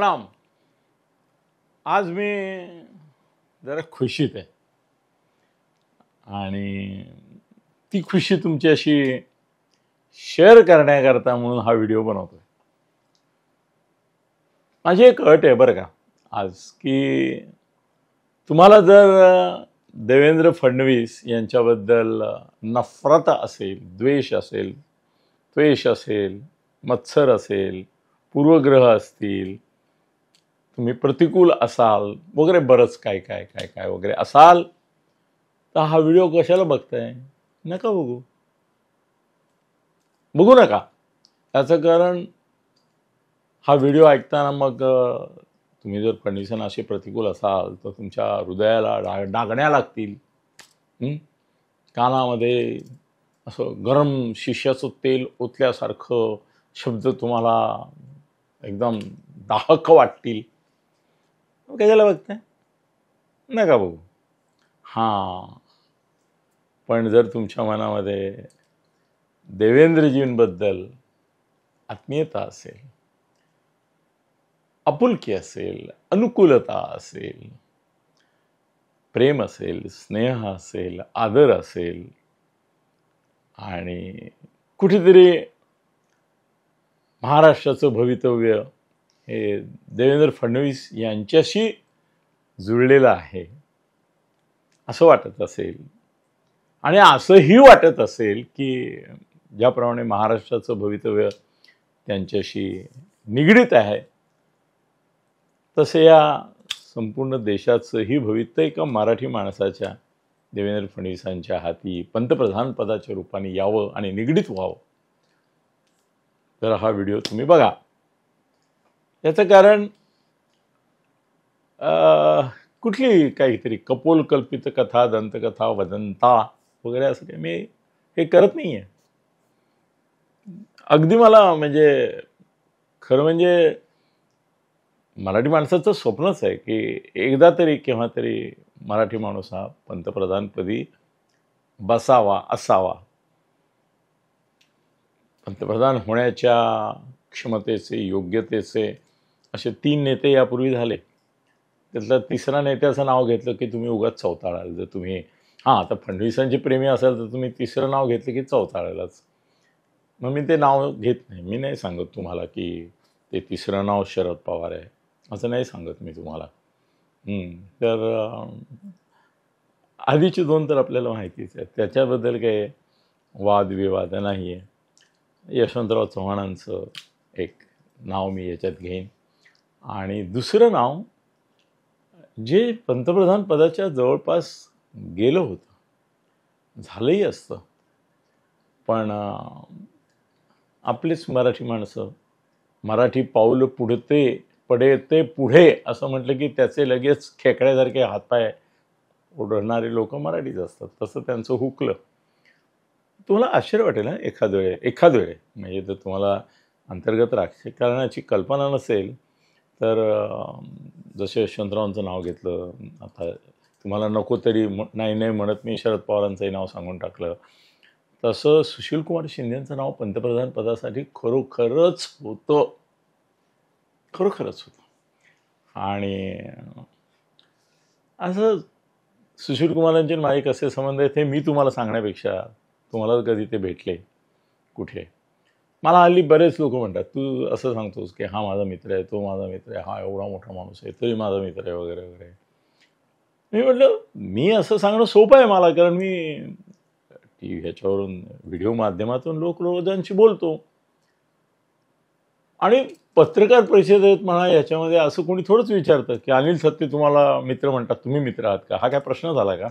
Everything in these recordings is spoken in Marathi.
प्रणाम. आज मी जरा खुशीत आहे आणि ती खुशी तुमच्याशी शेअर करण्याकरता म्हणून हा व्हिडिओ बनवतोय. माझी एक अट आहे बरं का आज, की तुम्हाला जर देवेंद्र फडणवीस यांच्याबद्दल नफरत असेल, द्वेष असेल, त्वेष असेल, मत्सर असेल, पूर्वग्रह असतील, तुम्ही प्रतिकूल असाल वगैरे बरंच काय काय काय काय वगैरे असाल, तर हा व्हिडिओ कशाला बघताय? नका बघू, बघू नका. त्याचं कारण हा व्हिडिओ ऐकताना मग तुम्ही जर फडणवीसांना असे प्रतिकूल असाल तर तुमच्या हृदयाला डागण्या लागतील. कानामध्ये असं गरम शिश्याचं तेल ओतल्यासारखं शब्द तुम्हाला एकदम दाहक वाटतील. कशाला बघताय? नका बघू. हां, पण जर तुमच्या मनामध्ये देवेंद्रजींबद्दल आत्मीयता असेल, आपुलकी असेल, अनुकूलता असेल, प्रेम असेल, स्नेह असेल, आदर असेल आणि कुठेतरी महाराष्ट्राचं भवितव्य हे देवेंद्र फडणवीस यांच्याशी जुळलेलं आहे असं वाटत असेल आणि असंही वाटत असेल की ज्याप्रमाणे महाराष्ट्राचं भवितव्य त्यांच्याशी निगडीत आहे, तसे या संपूर्ण देशाचंही भवितव्य एका मराठी माणसाच्या देवेंद्र फडणवीसांच्या हाती पंतप्रधान पदाच्या रूपाने यावं आणि निगडीत व्हावं. तर हा व्हिडिओ तुम्ही बघा. याचं कारण कुठली काहीतरी कपोलकल्पित कथा, दंतकथा, वदंता वगैरे असं काही मी हे करत नाही आहे. अगदी मला म्हणजे खरं म्हणजे मराठी माणसाचं स्वप्नच आहे की एकदा तरी केव्हा तरी मराठी माणूस हा पंतप्रधानपदी बसावा, असावा. पंतप्रधान होण्याच्या क्षमतेचे, योग्यतेचे असे 3 नेते यापूर्वी झाले. त्यातलं तिसऱ्या नेत्याचं नाव घेतलं की तुम्ही उगाच चवताळाल. जर तुम्ही आता फडणवीसांचे प्रेमी असाल तर तुम्ही तिसरं नाव घेतलं की चवताळालच. मग मी ते नाव घेत नाही. मी नाही सांगत तुम्हाला की ते तिसरं नाव शरद पवार आहे, असं नाही सांगत मी तुम्हाला. तर आधीचे 2 तर आपल्याला माहितीच आहे, त्याच्याबद्दल काही वादविवाद नाही आहे. यशवंतराव चव्हाणांचं एक नाव मी याच्यात घेईन आणि दुसरं नाव जे पंतप्रधान पदाच्या जवळपास गेलं होतं, झालंही असतं, पण आपलीच मराठी माणसं, मराठी पाऊल पुढते पडे ते पुढे असं म्हटलं की त्याचे लगेच खेकड्यासारखे हातपाय ओढणारे लोक मराठीच असतात. तसं त्यांचं हुकलं. तुम्हाला आश्चर्य वाटेल ना एखाद वेळे म्हणजे जर तुम्हाला अंतर्गत राजकारणाची कल्पना नसेल तर जसे यशवंतरावांचं नाव घेतलं, आता तुम्हाला नको तरी नाही म्हणत मी शरद पवारांचंही नाव सांगून टाकलं, तसं सुशीलकुमार शिंदेंचं नाव पंतप्रधान पदासाठी खरोखरच होतं. आणि असं सुशीलकुमारांचे माझे कसे संबंध आहेत हे मी तुम्हाला सांगण्यापेक्षा तुम्हाला कधी ते भेटले कुठे. मला हल्ली बरेच लोक म्हणतात, तू असं सांगतोस की हा माझा मित्र आहे, तो माझा मित्र आहे, हा एवढा मोठा माणूस आहे तरी माझा मित्र आहे वगैरे वगैरे. मी म्हटलं मी असं सांगणं सोपं आहे मला, कारण मी ह्याच्यावरून व्हिडिओ माध्यमातून लोकांशी बोलतो आणि पत्रकार परिषदेत म्हणा याच्यामध्ये असं कोणी थोडंच विचारतं की अनिल सत्ते तुम्हाला मित्र म्हणतात, तुम्ही मित्र आहात का? हा काय प्रश्न झाला का?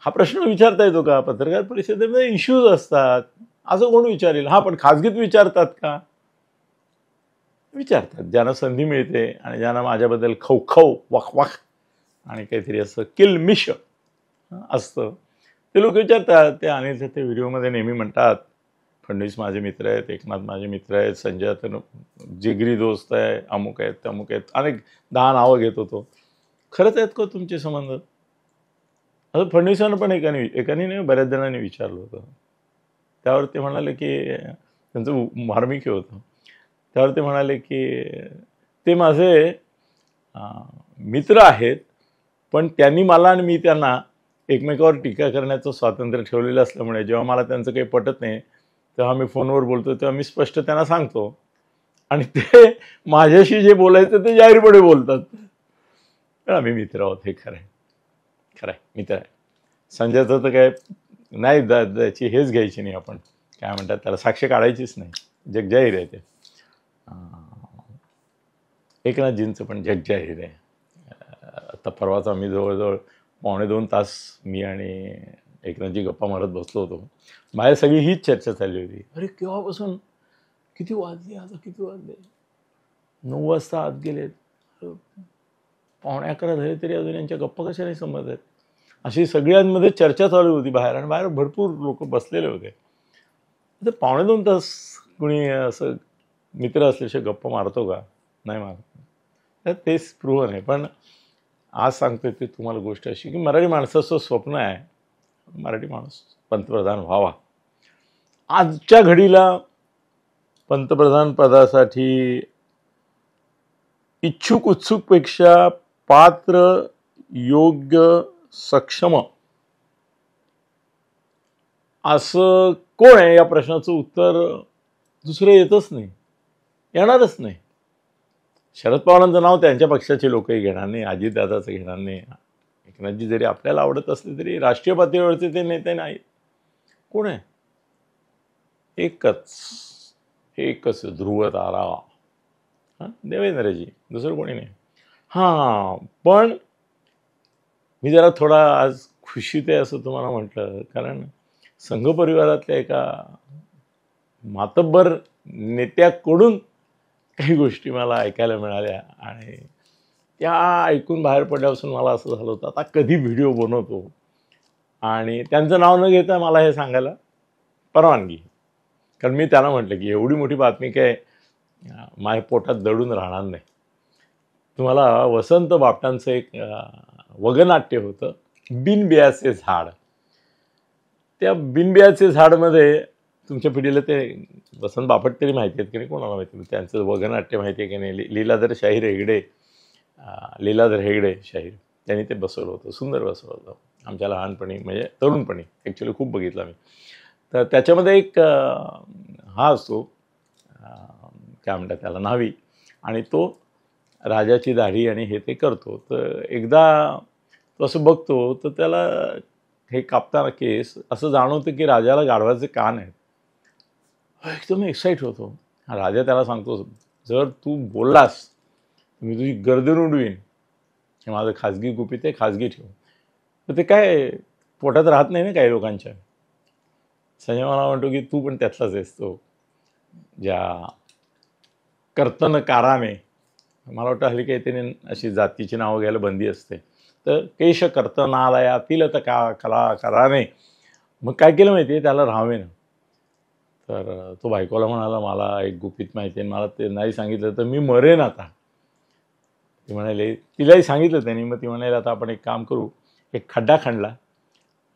हा प्रश्न विचारता येतो का? पत्रकार परिषदेमध्ये इश्यूज असतात, असं कोण विचारेल? पण खाजगीत विचारतात का? विचारतात. ज्यांना संधी मिळते आणि ज्यांना माझ्याबद्दल खवखव वाख आणि काहीतरी असं किलमिश असतं ते लोक विचारतात. ते अनिल सत्ते व्हिडिओमध्ये नेहमी म्हणतात फडणवीस माझे मित्र आहेत, एकनाथ माझे मित्र आहेत, संजय तर जिगरी दोस्त आहे, अमुक आहेत, तमुक आहेत, अनेक 10 नावं घेत होतो. खरंच आहेत का तुमचे संबंध? असं फडणवीसांना पण एकाने नाही बऱ्याच जणांनी विचारलं होतं. त्यावर ते म्हणाले की त्यांचं मार्मिक होतं. त्यावर ते म्हणाले की ते माझे मित्र आहेत, पण त्यांनी मला आणि मी त्यांना एकमेकावर टीका करण्याचं स्वातंत्र्य ठेवलेलं असल्यामुळे जेव्हा मला त्यांचं काही पटत नाही तेव्हा मी फोनवर बोलतो, तेव्हा मी स्पष्ट त्यांना सांगतो आणि ते माझ्याशी जे बोलायचं ते जाहीरपणे बोलतात. पण आम्ही मित्र आहोत, हे खरं आहे, खरं आहे, मित्र आहे. संजयचं तर काय नाही, त्याची हेच घ्यायची नाही, आपण काय म्हणतात त्याला, साक्ष काढायचीच नाही, जगजाहीर आहे ते. एकनाथजींचं पण जगजाहीर आहे. आता परवाच आम्ही जवळजवळ 2.25 तास मी आणि एकनाथजी गप्पा मारत बसलो होतो. बाहेर सगळी हीच चर्चा चालली होती. अरे केव्हापासून, किती वाजले, आता किती वाजले, 9 वाजता आत गेलेत, 11:15 झाले तरी अजून यांच्या गप्पा कशा नाही संमत आहेत, अशी सगळ्यांमध्ये चर्चा चालू होती बाहेर. आणि बाहेर भरपूर लोक बसलेले होते. तर 2.25 तास कुणी असं मित्र असल्याशिवाय गप्पा मारतो का? नाही मारत. तर तेच प्रूव्हन आहे. पण आज सांगतोय ते तुम्हाला गोष्ट अशी की मराठी माणसाचं स्वप्न आहे, मराठी माणूस पंतप्रधान व्हावा. आजच्या घडीला पंतप्रधान पदासाठी इच्छुक उत्सुकपेक्षा पात्र, योग्य, सक्षम असं कोण आहे या प्रश्नाचं उत्तर दुसरं येतच नाही, येणारच नाही. शरद पवारांचं नाव त्यांच्या पक्षाचे लोकही घेणार नाही, अजितदादाचं घेणार नाही. एकनाथजी जरी आपल्याला आवडत असले तरी राष्ट्रीय पातळीवरचे ते नेते नाहीत. कोण आहे? एकच ध्रुव तारा, देवेंद्रजी, दुसरं कोणी नाही. हां, पण मी जरा थोडा आज खुशीत आहे असं तुम्हाला म्हटलं, कारण संघ परिवारातल्या एका मातब्बर नेत्याकडून काही गोष्टी मला ऐकायला मिळाल्या आणि त्या ऐकून बाहेर पडल्यापासून मला असं झालं होतं आता कधी व्हिडिओ बनवतो. आणि त्यांचं नाव न घेता मला हे सांगायला परवानगी, कारण मी त्यांना म्हटलं की एवढी मोठी बातमी काय माझ्या पोटात दडून राहणार नाही. तुम्हाला वसंत बापटांचं एक वगनाट्य होतं, बिनबियाचे झाड. त्या बिनबियाचे झाडमध्ये तुमच्या पिढीला ते वसंत बापट तरी माहिती आहेत की नाही, कोणाला माहिती, त्यांचं वगनाट्य माहिती आहे की नाही. लीलाधर हेगडे शाहीर त्यांनी ते बसवलं होतं, सुंदर बसवलं होतं. आमच्या लहानपणी म्हणजे तरुणपणी ॲक्च्युली खूप बघितलं मी. तर त्याच्यामध्ये एक हा असतो, काय म्हणतात त्याला, न्हावी, आणि तो राजाची दाढी आणि हे ते करतो. तर एकदा तो असं बघतो तर त्याला हे कापताना केस असं जाणवतं की राजाला गाढवाचे कान आहेत. एकदम एक्साईट होतो. राजा त्याला सांगतो, जर तू बोललास मी तुझी गर्दन उडवीन, हे माझं खाजगी गुपित आहे, खाजगी ठेव. तर ते काय पोटात राहत नाही ना काही लोकांच्या. संजय मला म्हणतो की तू पण त्यातलाच आहेस, तो ज्या कर्तनकाराने, मला वाटतं हल्ली काही त्याने अशी जातीची नावं घ्यायला बंदी असते, तर केश कर्तनालयातील तर कलाकाराने मग काय केलं माहिती आहे, त्याला राहावे ना. तर तो बायकोला म्हणाला, मला एक गुपित माहिती आहे, मला ते नाही सांगितलं तर मी मरेन आता. ती म्हणाले, तिलाही सांगितलं त्यांनी. मग ती म्हणाले, आता आपण एक काम करू, एक खड्डा खणला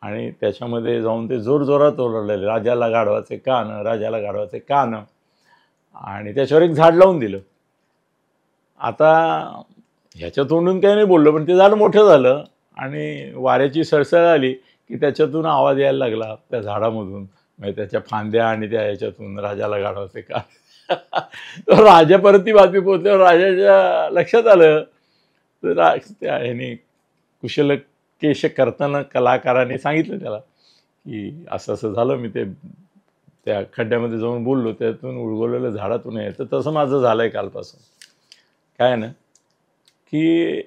आणि त्याच्यामध्ये जाऊन ते जोरजोरात ओरडलेले, राजाला गाढवाचे कान, राजाला गाढवाचे कान, आणि त्याच्यावर एक झाड लावून दिलं. आता ह्याच्या तोंडून काही नाही बोललं, पण ते झाड मोठं झालं आणि वाऱ्याची सळसळ आली की त्याच्यातून आवाज यायला लागला त्या झाडामधून, म्हणजे त्याच्या फांद्या आणि त्या ह्याच्यातून, राजाला गाढवाचे कान. तर राजापर्यंत ती बातमी पोहोचल्यावर राजाच्या लक्षात आलं. तर त्या ह्याने कुशल केश कर्तन कलाकाराने सांगितलं त्याला की असं असं झालं, मी ते त्या खड्ड्यामध्ये जाऊन बोललो, त्यातून उडगवलेलं झाडातून आहे. तर तसं माझं झालं आहे कालपासून. काय ना की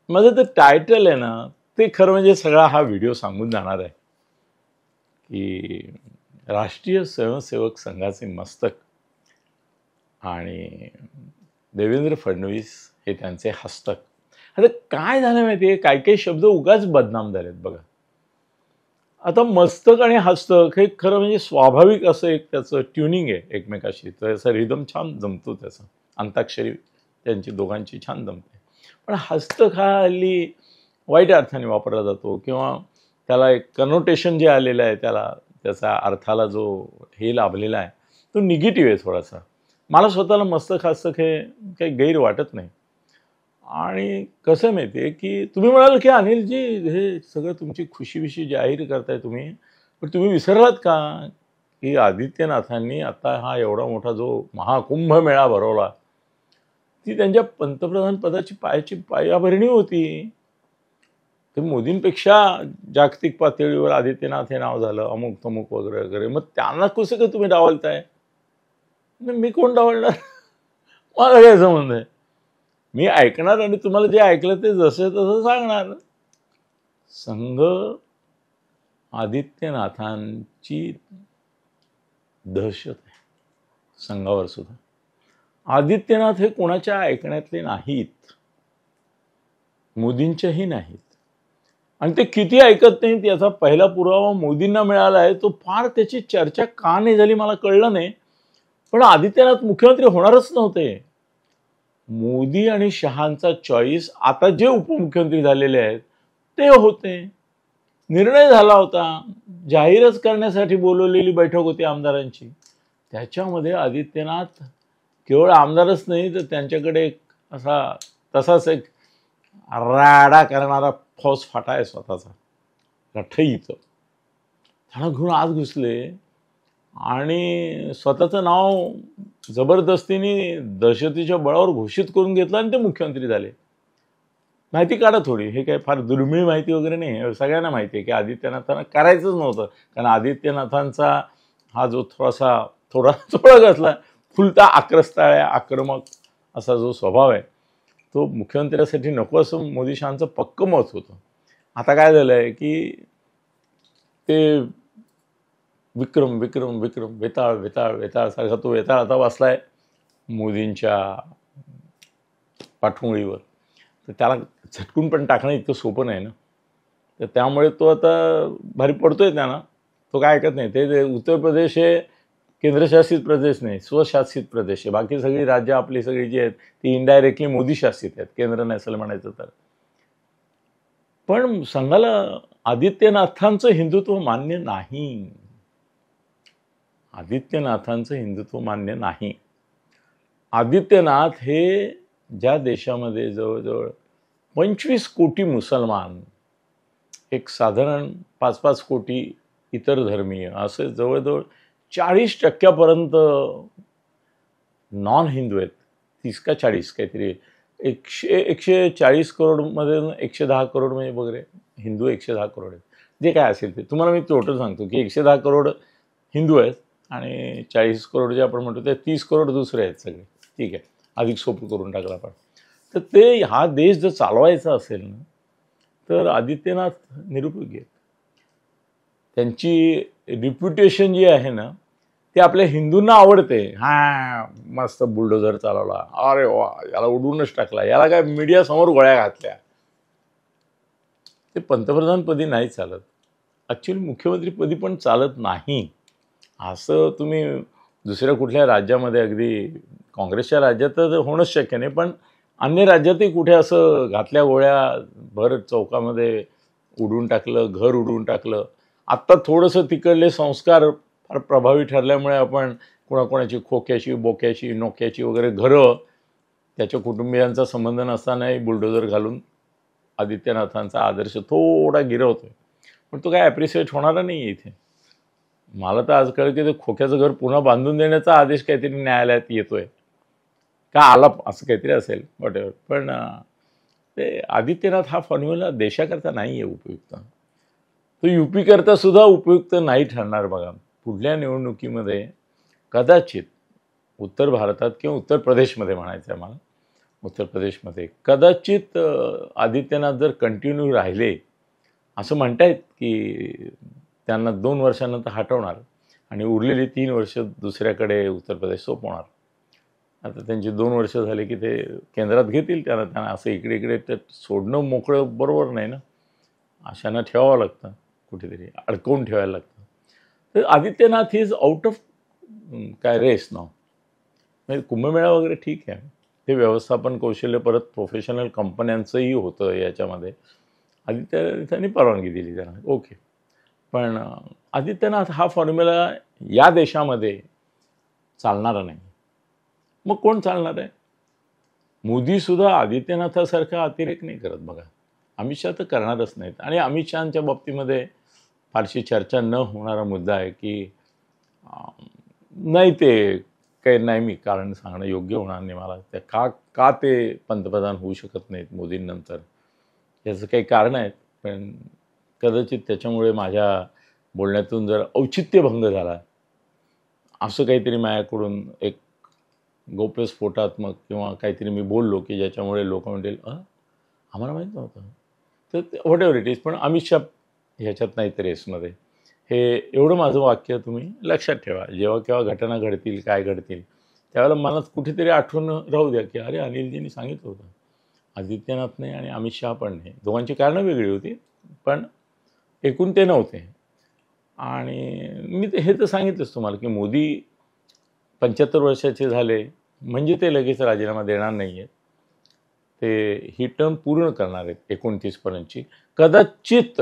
माझं ते टायटल आहे ना, ते खरं म्हणजे सगळा हा व्हिडिओ सांगून जाणार आहे की राष्ट्रीय स्वयंसेवक संघाचे मस्तक आणि देवेंद्र फडणवीस हे त्यांचे हस्तक. आता काय झालं माहिती आहे, काही काही शब्द उगाच बदनाम झालेत बघा. आता मस्तक आणि हस्तक हे खरं म्हणजे स्वाभाविक असं एक त्याचं ट्युनिंग आहे एकमेकाशी, त्याचा रिदम छान जमतो, त्याचा अंताक्षरी त्यांची दोघांची छान जमते. पण हस्तक हा हल्ली वाईट अर्थाने वापरला जातो, किंवा त्याला एक कनोटेशन जे आलेलं आहे, त्याला त्याचा अर्थाला जो हे लाभलेला आहे तो निगेटिव्ह आहे थोडासा. मला स्वतःला मस्तक हस्तक हे काही गैर वाटत नाही. आणि कसं माहिती आहे की तुम्ही म्हणाल की अनिलजी हे सगळं तुमची खुशीविशी जाहीर करताय तुम्ही, पण तुम्ही विसरलात का की आदित्यनाथांनी आता हा एवढा मोठा जो महाकुंभ मेळा भरवला, ती त्यांच्या पंतप्रधान पदाची पायाभरणी होती. तर मोदींपेक्षा जागतिक पातळीवर आदित्यनाथ हे नाव झालं, अमुक तमुक वगैरे वगैरे. मग त्यांना कसं काय तुम्ही डावलताय? मी कोण डावलणार? मला काय संबंध आहे? मी ऐकणार आणि तुम्हाला जे ऐकलं ते जसं तसं सांगणार. संघ आदित्यनाथांची दहशत आहे संघावर सुद्धा. आदित्यनाथ हे कोणाच्या ऐकण्यातले नाहीत, मोदींच्याही नाहीत. आणि ते किती ऐकत नाहीत याचा पहिला पुरावा मोदींना मिळाला आहे. तो फार त्याची चर्चा का नाही झाली मला कळलं नाही, पण आदित्यनाथ मुख्यमंत्री होणारच नव्हते. मोदी आणि शहांचा चॉईस आता जे उपमुख्यमंत्री झालेले आहेत ते होते. निर्णय झाला होता, जाहीरच करण्यासाठी बोलवलेली बैठक होती आमदारांची. त्याच्यामध्ये आदित्यनाथ केवळ आमदारच नाही तर त्यांच्याकडे एक तसाच एक राडा करणारा फौज फाटा आहे स्वतःचा, रठईचं. त्याला घेऊन आत घुसले आणि स्वतःचं नाव जबरदस्तीने दहशतीच्या बळावर घोषित करून घेतलं आणि ते मुख्यमंत्री झाले. माहिती काढा थोडी, हे काय फार दुर्मिळ माहिती वगैरे नाही, सगळ्यांना माहिती आहे की आदित्यनाथांना करायचंच नव्हतं. कारण आदित्यनाथांचा हा जो थोडा कसला फुलता आक्रस्ताळ्या आक्रमक असा जो स्वभाव आहे तो मुख्यमंत्र्यासाठी नको असं मोदी शहांचं पक्कं मत होतं. आता काय झालं आहे की ते विक्रम विक्रम विक्रम वेताळ वेताळ वेताळ सारखा तो वेताळ आता बसलाय मोदींच्या पाठवणीवर. तर त्याला झटकून पण टाकणं इतकं सोपं नाही ना. तर त्यामुळे तो आता भारी पडतोय त्यांना. तो काय ऐकत नाही. ते उत्तर प्रदेश हे केंद्रशासित प्रदेश नाही, स्वशासित प्रदेश आहे. बाकी सगळी राज्य आपली सगळी जी आहेत ती इनडायरेक्टली मोदी शासित आहेत, केंद्र नसेल म्हणायचं तर. पण संघाला आदित्यनाथांचं हिंदुत्व मान्य नाही. आदित्यनाथांचं हिंदुत्व मान्य नाही. आदित्यनाथ हे ज्या देशामध्ये जवळजवळ 25 कोटी मुसलमान, एक साधारण 5-5 कोटी इतर धर्मीय, असे जवळजवळ 40% नॉन हिंदू आहेत. 30 का 40 काहीतरी, 140 करोडमध्ये 110 करोड म्हणजे वगैरे हिंदू 110 करोड आहेत. जे काय असेल ते तुम्हाला मी टोटल सांगतो की 110 करोड हिंदू आहेत आणि 40 करोड जे आपण म्हणतो ते 30 करोड दुसरे आहेत सगळे. ठीक आहे, अधिक सोपं करून टाकलं आपण. तर ते हा देश जर चालवायचा असेल ना तर आदित्यनाथ निरुपयोगी आहेत. त्यांची रिप्युटेशन जी आहे ना ते आपल्या हिंदूंना आवडते. मस्त बुलडोझर चालवला, अरे वा याला उडवूनच टाकला, याला काय मीडिया समोर गोळ्या घातल्या. ते पंतप्रधानपदी नाही चालत, ॲक्च्युली मुख्यमंत्रीपदी पण चालत नाही. असं तुम्ही दुसऱ्या कुठल्या राज्यामध्ये, अगदी काँग्रेसच्या राज्यात तर होणंच शक्य नाही, पण अन्य राज्यातही कुठे असं घातल्या गोळ्या, भर चौकामध्ये उडवून टाकलं, घर उडवून टाकलं. आत्ता थोडंसं तिकडले संस्कार फार प्रभावी ठरल्यामुळे आपण कोणाकोणाची खोक्याची, बोक्याची, नोक्याची वगैरे घरं त्याच्या कुटुंबियांचा संबंध नसतानाही बुलडोझर घालून आदित्यनाथांचा आदर्श थोडा गिरवतोय. पण तो काय ॲप्रिशिएट होणारा नाही आहे इथे. मला तर आज कळलं की ते खोक्याचं घर पुन्हा बांधून देण्याचा आदेश काहीतरी न्यायालयात येतोय का आला, असं काहीतरी असेल वॉटेवर. पण ते आदित्यनाथ हा फॉर्म्युला देशाकरता नाही आहे उपयुक्त. तो UP करता सुद्धा उपयुक्त नाही ठरणार. बघा पुढल्या निवडणुकीमध्ये कदाचित उत्तर भारतात किंवा उत्तर प्रदेशमध्ये म्हणायचं आहे मला, उत्तर प्रदेशमध्ये कदाचित आदित्यनाथ जर कंटिन्यू राहिले, असं म्हणतायत की त्यांना 2 वर्षानंतर हटवणार आणि उरलेली 3 वर्ष दुसऱ्याकडे उत्तर प्रदेश सोपवणार. आता त्यांची 2 वर्ष झाले की ते केंद्रात घेतील त्यांना असं इकडे इकडे तर सोडणं मोकळं बरोबर नाही ना. अशांना ठेवावं लागतं, कुठेतरी अडकवून ठेवायला लागतं. तर आदित्यनाथ इज आउट ऑफ काय रेस नाव. म्हणजे कुंभमेळा वगैरे ठीक आहे, ते व्यवस्थापन कौशल्य परत प्रोफेशनल कंपन्यांचंही होतं याच्यामध्ये. आदित्यनाथांनी परवानगी दिली त्यांना, ओके. पण आदित्यनाथ हा फॉर्म्युला या देशामध्ये चालणारा नाही. मग कोण चालणार आहे? मोदीसुद्धा आदित्यनाथासारखा अतिरेक नाही करत बघा. अमित शहा तर करणारच नाहीत. आणि अमित शहांच्या बाबतीमध्ये फारशी चर्चा न होणारा मुद्दा आहे की नाही, ते काही नाही, मी कारण सांगणं योग्य होणार नाही मला. त्या का ते पंतप्रधान होऊ शकत नाहीत मोदींनंतर, याचं काही कारण आहेत. पण कदाचित त्याच्यामुळे माझ्या बोलण्यातून जर औचित्यभंग झाला, असं काहीतरी माझ्याकडून एक गौप्यस्फोटात्मक किंवा काहीतरी मी बोललो की ज्याच्यामुळे लोक म्हणतील आम्हाला माहीत नव्हतं, तर व्हॉट एव्हर इट इज. पण अमित शहा ह्याच्यात नाही तर रेसमध्ये. हे एवढं माझं वाक्य तुम्ही लक्षात ठेवा. जेव्हा केव्हा घटना घडतील, काय घडतील, त्यावेळेला मनात कुठेतरी आठवण राहू द्या की अरे अनिलजींनी सांगितलं होतं. आदित्यनाथ नाही आणि अमित शहा पण नाही. दोघांची कारणं वेगळी होती, पण एकूण ते नव्हते. आणि मी हे तर सांगितलंच तुम्हाला की मोदी 75 वर्षाचे झाले म्हणजे ते लगेच राजीनामा देणार नाही आहेत. ते ही टर्म पूर्ण करणार आहेत 29 पर्यंतची. कदाचित,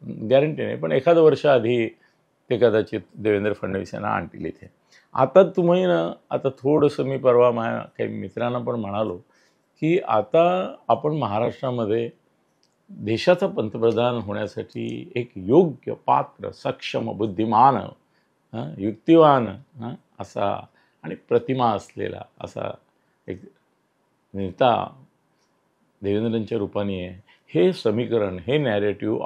गॅरंटी नाही, पण एखादं वर्ष आधी ते कदाचित देवेंद्र फडणवीस यांना आणतील इथे. आता तुम्ही ना, आता थोडंसं मी परवा माझ्या काही मित्रांना पण म्हणालो की आता आपण महाराष्ट्रामध्ये देशाचा पंतप्रधान होण्यासाठी एक योग्य, पात्र, सक्षम, बुद्धिमान, युक्तिवान असा आणि प्रतिमा असलेला असा एक नेता देवेंद्रांच्या रूपाने आहे. हे समीकरण, हे नॅरेटिव्ह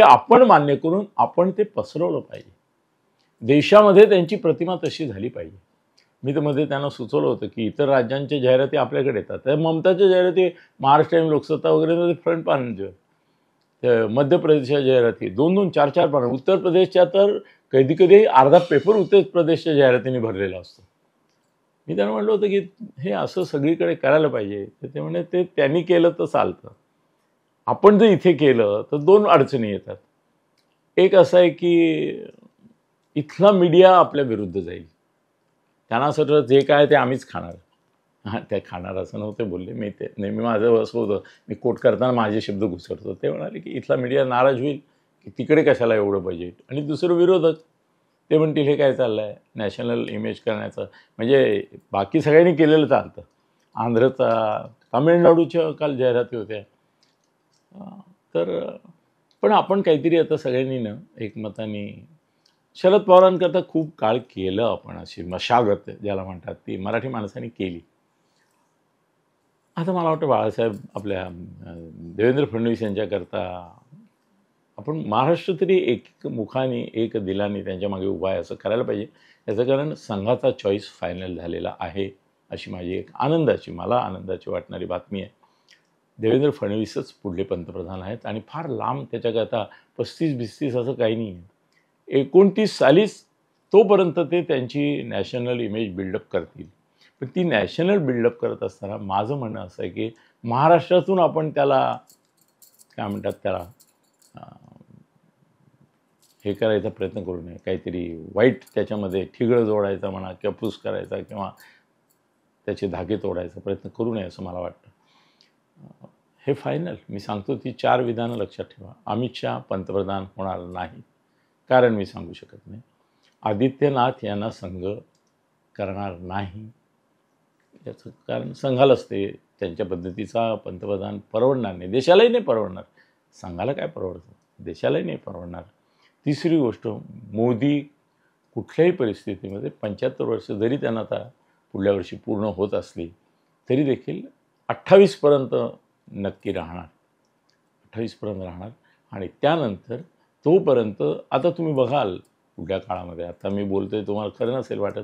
आपण मान्य करून आपण ते पसरवलं पाहिजे. देशामध्ये त्यांची प्रतिमा तशी झाली पाहिजे. मी तर मध्ये त्यांना सुचवलं होतं की इतर राज्यांच्या जाहिराती आपल्याकडे येतात, त्या ममताच्या जाहिराती महाराष्ट्र टाइम, लोकसत्ता वगैरे फ्रंट पानांच्या, मध्य प्रदेशच्या जाहिराती 2-2, 4-4 पानं, उत्तर प्रदेशच्या तर कधी कधी अर्धा पेपर उत्तर प्रदेशच्या जाहिरातीने भरलेला असतो. मी त्यांना म्हटलं होतं की हे असं सगळीकडे करायला पाहिजे. तर ते म्हणजे ते त्यांनी केलं तर चालतं, आपण जर इथे केलं तर 2 अडचणी येतात. एक असं आहे की इथला मीडिया आपल्या विरुद्ध जाईल. त्यांना असं वाटतं जे काय ते आम्हीच खाणार. ते खाणार असं नव्हते बोलले. मी ते नेहमी माझं असं होतं, मी कोट करताना माझे शब्द घुसडतो. ते म्हणाले की इथला मीडिया नाराज होईल की तिकडे कशाला एवढं बजेट. आणि दुसरं विरोधक, ते म्हणतील हे काय चाललं आहे नॅशनल इमेज करण्याचं, म्हणजे बाकी सगळ्यांनी केलेलं चालतं. आंध्रचा, तामिळनाडूच्या काल जाहिराती होत्या. तर पण आपण काहीतरी आता सगळ्यांनी ना एकमताने, शरद पवारांकरता खूप काळ केलं आपण, अशी मशागत ज्याला म्हणतात ती मराठी माणसांनी केली. आता मला वाटतं बाळासाहेब आपल्या देवेंद्र फडणवीस यांच्याकरता आपण महाराष्ट्र तरी एक मुखाने, एक दिलाने त्यांच्या मागे उभा आहे असं करायला पाहिजे. याचं कारण संघाचा चॉईस फायनल झालेला आहे, अशी माझी एक मला आनंदाची वाटणारी बातमी आहे. देवेंद्र फडणवीसच पुढले पंतप्रधान आहेत आणि फार लांब त्याच्याकरता 35-32 असं काही नाही आहे. 29 सालीच तोपर्यंत ते त्यांची नॅशनल इमेज बिल्डअप करतील. पण ती नॅशनल बिल्डअप करत असताना माझं म्हणणं असं आहे की महाराष्ट्रातून आपण त्याला काय म्हणतात, त्याला हे करायचा प्रयत्न करू नये. काहीतरी वाईट त्याच्यामध्ये ठिगळं जोडायचा म्हणा किंवा फूस करायचा किंवा त्याचे धागे तोडायचा प्रयत्न करू नये असं मला वाटतं. हे फायनल मी सांगतो, ती 4 विधानं लक्षात ठेवा. अमित शहा पंतप्रधान होणार नाही, कारण मी सांगू शकत नाही. आदित्यनाथ यांना संघ करणार नाही, याचं कारण संघालाच ते त्यांच्या पद्धतीचा पंतप्रधान परवडणार नाही. देशालाही नाही परवडणार. संघाला काय परवडतं, देशालाही नाही परवडणार. तिसरी गोष्ट, मोदी कुठल्याही परिस्थितीमध्ये 75 वर्ष जरी त्यांना आता पुढल्या वर्षी पूर्ण होत असली तरी देखील 28 पर्यंत नक्की राहणार. 28 पर्यंत राहणार. आणि त्यानंतर तोपर्यंत आता तुम्ही बघाल पुढल्या काळामध्ये, आता मी बोलतोय तुम्हाला खरं नसेल वाटत,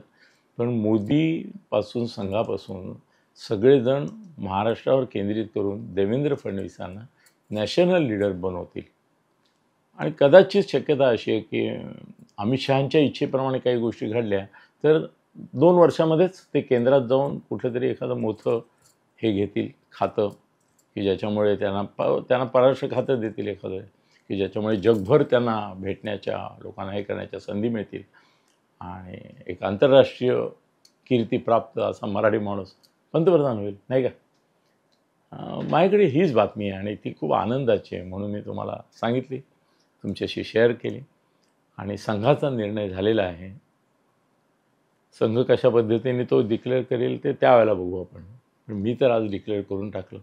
पण मोदीपासून, संघापासून सगळेजण महाराष्ट्रावर केंद्रित करून देवेंद्र फडणवीसांना नॅशनल लीडर बनवतील. आणि कदाचित शक्यता अशी आहे की अमित शहांच्या इच्छेप्रमाणे काही गोष्टी घडल्या तर 2 वर्षामध्येच ते केंद्रात जाऊन कुठलं तरी एखादं मोठं हे घेतील खातं, की ज्याच्यामुळे त्यांना परराष्ट्र खातं देतील एखादं, की ज्याच्यामुळे जगभर त्यांना भेटण्याच्या, लोकांना हे करण्याच्या संधी मिळतील. आणि एक आंतरराष्ट्रीय कीर्तीप्राप्त असा मराठी माणूस पंतप्रधान होईल, नाही का. माझ्याकडे हीच बातमी आहे आणि ती खूप आनंदाची आहे, म्हणून मी तुम्हाला सांगितली, तुमच्याशी शेअर केली. आणि संघाचा निर्णय झालेला आहे. संघ कशा पद्धतीने तो डिक्लेअर करेल ते त्यावेळेला बघू आपण. पण मी तर आज डिक्लेअर करून टाकलं.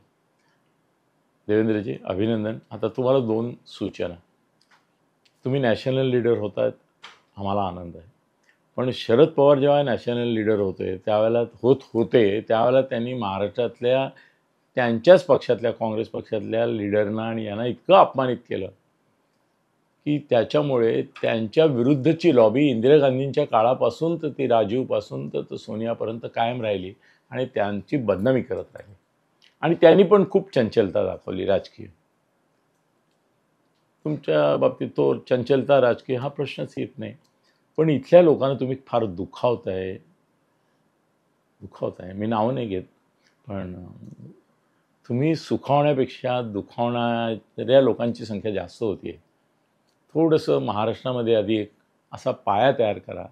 देवेंद्रजी अभिनंदन. आता तुम्हाला 2 सूचना. तुम्ही नॅशनल लीडर होतात, आम्हाला आनंद आहे. पण शरद पवार जेव्हा नॅशनल लीडर होते त्यावेळेला त्यांनी महाराष्ट्रातल्या त्यांच्याच पक्षातल्या काँग्रेस पक्षातल्या लीडरना आणि यांना इतकं अपमानित केलं की त्याच्यामुळे त्यांच्या विरुद्धची लॉबी इंदिरा गांधींच्या काळापासून तर ती राजीवपासून तर सोनियापर्यंत कायम राहिली आणि त्यांची बदनामी करत राहिली. आणि त्यांनी पण खूप चंचलता दाखवली राजकीय. तुमच्या बाबतीत तो चंचलता राजकीय हा प्रश्नच येत नाही. पण इथल्या लोकांना तुम्ही फार दुखावताय. मी नावं नाही घेत, पण तुम्ही सुखावण्यापेक्षा दुखावणाऱ्या लोकांची संख्या जास्त होती आहे. थोडंसं महाराष्ट्रामध्ये आधी एक असा पाया तयार करा.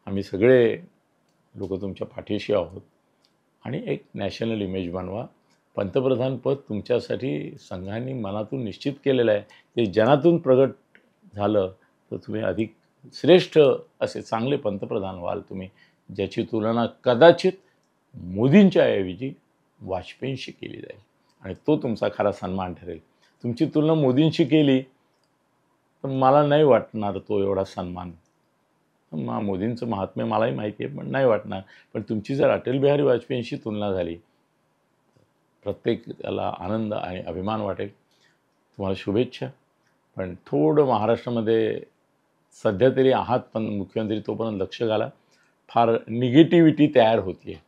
आम्ही सगळे लोक तुमच्या पाठीशी आहोत आणि एक नॅशनल इमेज बनवा. पंतप्रधानपद तुमच्यासाठी संघाने मनातून निश्चित केलेलं आहे. ते जनातून प्रगट झालं तर तुम्ही अधिक श्रेष्ठ असे चांगले पंतप्रधान व्हाल तुम्ही, ज्याची तुलना कदाचित मोदींच्या ऐवजी वाजपेयींशी केली जाईल आणि तो तुमचा खरा सन्मान ठरेल. तुमची तुलना मोदींशी केली तर मला नाही वाटणार तो एवढा सन्मान. मोदींचं महात्म्य मलाही माहिती आहे, पण नाही वाटणार. पण तुमची जर अटल बिहारी वाजपेयींशी तुलना झाली प्रत्येकाला आनंद आणि अभिमान वाटेल. तुम्हाला शुभेच्छा. पण थोडं महाराष्ट्रामध्ये सध्या तरी आहात पण मुख्यमंत्री, तोपर्यंत लक्ष घाला. फार निगेटिव्हिटी तयार होती आहे,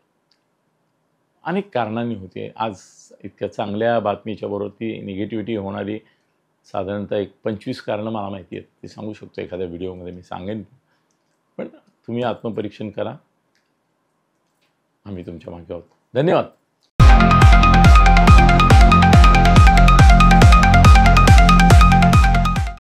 अनेक कारणांनी होते. आज इतक्या चांगल्या बातमीच्या बरोबर ती निगेटिव्हिटी होणारी साधारणतः एक 25 कारणं मला माहिती आहेत. ते सांगू शकतो एखाद्या व्हिडिओमध्ये, मी सांगेन. पण तुम्ही आत्मपरीक्षण करा. आम्ही तुमच्या मागे आहोत. धन्यवाद.